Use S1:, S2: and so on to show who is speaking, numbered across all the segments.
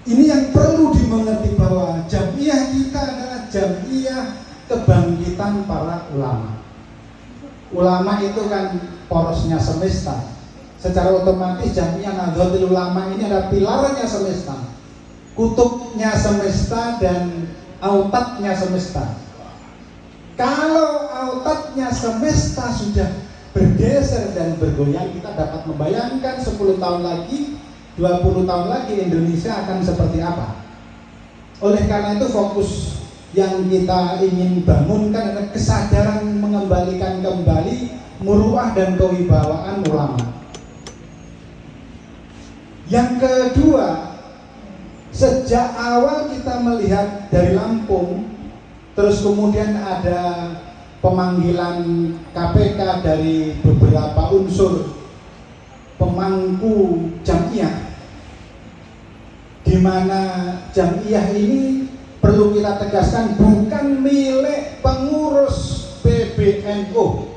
S1: Ini yang perlu dimengerti bahwa Jam'iyah kita adalah Jam'iyah kebangkitan para ulama. Ulama itu kan porosnya semesta. Secara otomatis Jam'iyah Nahdlatul Ulama ini adalah pilarnya semesta, kutubnya semesta dan autatnya semesta. Kalau autatnya semesta sudah bergeser dan bergoyang, kita dapat membayangkan 10 tahun lagi, 20 tahun lagi Indonesia akan seperti apa. Oleh karena itu fokus yang kita ingin bangunkan adalah kesadaran mengembalikan kembali muruah dan kewibawaan ulama. Yang kedua, sejak awal kita melihat dari Lampung, terus kemudian ada pemanggilan KPK dari beberapa unsur pemangku Jam'iyah, di mana Jam'iyah ini perlu kita tegaskan bukan milik pengurus PBNU.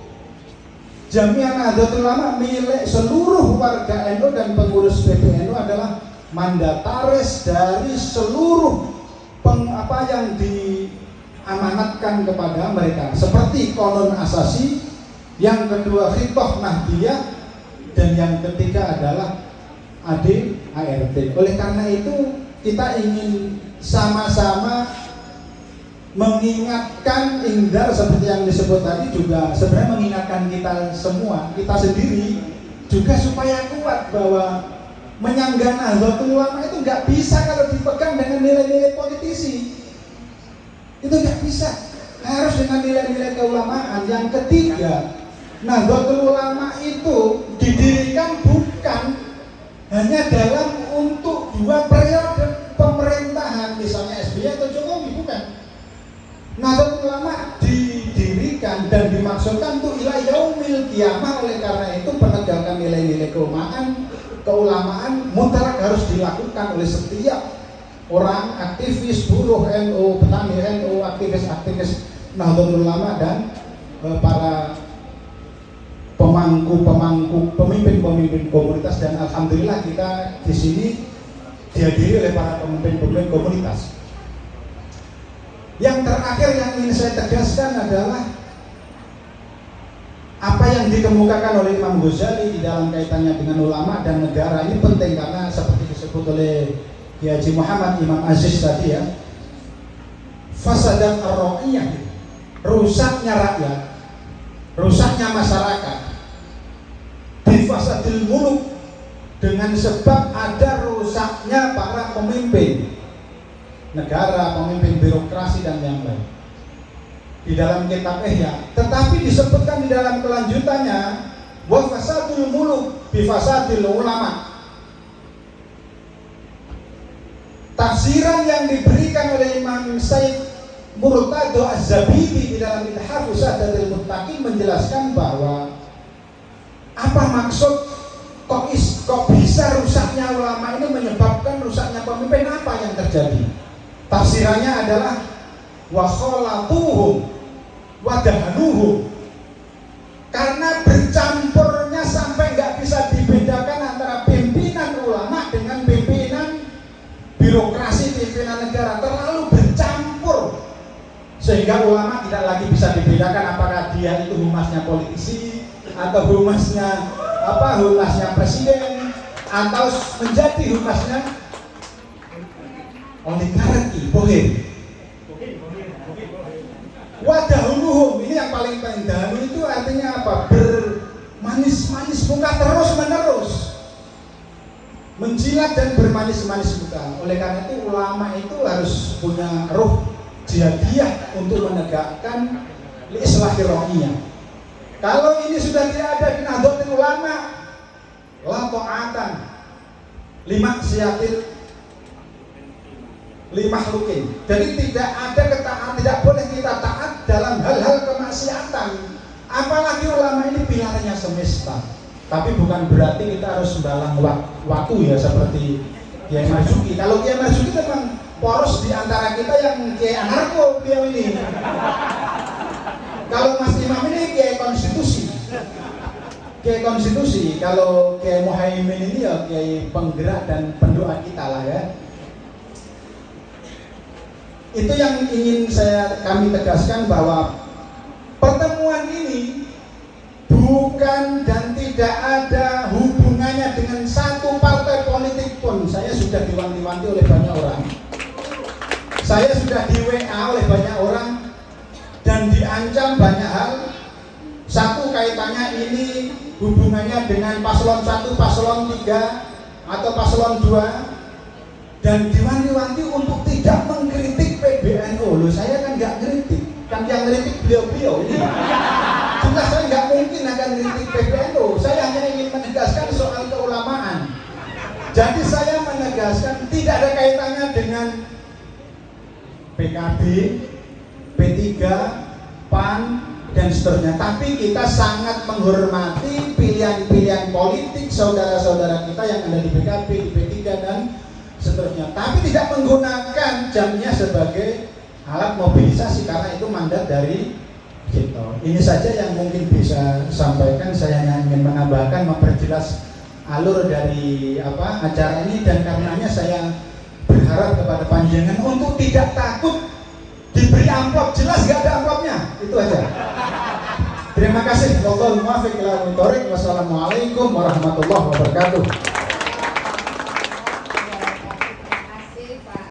S1: Jam'iyah Nahdlatul Ulama milik seluruh warga NU, dan pengurus PBNU adalah mandataris dari seluruh apa yang diamanatkan kepada mereka, seperti Konon Asasi, yang kedua Khitoh Nahdiyah, dan yang ketiga adalah ADART. Oleh karena itu kita ingin sama-sama mengingatkan Indar, seperti yang disebut tadi, juga sebenarnya mengingatkan kita semua, kita sendiri juga supaya kuat bahwa menyanggah Nahdlatul Ulama itu nggak bisa kalau dipegang dengan nilai-nilai politisi. Itu nggak bisa, harus dengan nilai-nilai keulamaan. Yang ketiga, Nahdlatul Ulama itu didirikan bukan hanya dalam untuk 2 periode pemerintahan, misalnya SBY atau Jokowi, bukan. Nahdlatul Ulama didirikan dan dimaksudkan untuk ila yaumil qiyamah. Oleh karena itu penegakan nilai-nilai keulamaan mutlak harus dilakukan oleh setiap orang, aktivis buruh NU, petani NU, aktivis-aktivis Nahdlatul Ulama, dan para pemangku, pemimpin-pemimpin komunitas. Dan alhamdulillah kita di sini dihadiri oleh para pemimpin-pemimpin komunitas. Yang terakhir yang ingin saya tegaskan adalah apa yang dikemukakan oleh Imam Ghazali di dalam kaitannya dengan ulama dan negara. Ini penting karena seperti disebut oleh Kiai Haji Muhammad Imam Aziz tadi ya, fasadat ar-ra'iyah, rusaknya rakyat, rusaknya masyarakat, bifasadil muluk, dengan sebab ada rusaknya para pemimpin negara, pemimpin birokrasi dan yang lain. Di dalam kitab Ihya, tetapi disebutkan di dalam kelanjutannya wa fasadul muluk bi fasadil ulama. Tafsiran yang diberikan oleh Imam Said Murtado Az-Zabidi di dalam Ithafus Sadatul Muttaqin menjelaskan bahwa apa maksud kok bisa rusaknya ulama ini menyebabkan rusaknya pemimpin, apa yang terjadi? Tafsirannya adalah wa khalatuhum wa dahanuhum, karena bercampurnya sampai nggak bisa dibedakan antara pimpinan ulama dengan pimpinan birokrasi, pimpinan negara, terlalu bercampur sehingga ulama tidak lagi bisa dibedakan apakah dia itu humasnya politisi atau humasnya presiden atau menjadi humasnya oligarki, bohir. Wadahuluhum, ini yang paling penting. Dahulu itu artinya apa? Bermanis-manis muka terus menerus, menjilat dan bermanis-manis muka. Oleh karena itu ulama itu harus punya ruh jihadiyah untuk menegakkan islahir rohiyah. Kalau ini sudah tidak ada di Nahdlatul Ulama, la ta'atan lima siatil lima makhlukin. Jadi tidak ada ketaatan, tidak boleh kita taat dalam hal-hal kemaksiatan. Apalagi ulama ini pilarnya semesta. Tapi bukan berarti kita harus sembalang waktu ya, seperti Kiai Marzuki. Kalau Kiai Marzuki memang poros di antara kita yang Kiai anarko beliau ini. Kalau Mas Imam ini Kiai konstitusi. Kiai konstitusi. Kalau Kiai Muhaimin ini ya Kiai penggerak dan pendoa kita lah ya. Itu yang ingin kami tegaskan, bahwa pertemuan ini bukan dan tidak ada hubungannya dengan satu partai politik pun. Saya sudah diwanti-wanti oleh banyak orang, saya sudah di WA oleh banyak orang, dan diancam banyak hal. Satu, kaitannya ini hubungannya dengan paslon 1, paslon 3, atau paslon 2, dan diwanti-wanti untuk tidak mengkritik PBNU. Loh, saya kan nggak kritik, kan yang kritik beliau-beliau ini. Jelas saya nggak mungkin akan kritik PBNU. Saya hanya ingin menegaskan soal keulamaan. Jadi saya menegaskan tidak ada kaitannya dengan PKB, P3, PAN, dan seterusnya. Tapi kita sangat menghormati pilihan-pilihan politik saudara-saudara kita yang ada di PKB, di P3, dan seterusnya. Tapi tidak menggunakan jamnya sebagai alat mobilisasi, karena itu mandat dari kita. Ini saja yang mungkin bisa sampaikan. Saya hanya ingin menambahkan, memperjelas alur dari acara ini, dan karenanya saya berharap kepada panjenengan untuk tidak takut diberi amplop. Jelas gak ada amplopnya, itu aja. Terima kasih. Wallahul muwaffiq ila aqwamit thoriq. Wassalamualaikum warahmatullahi wabarakatuh.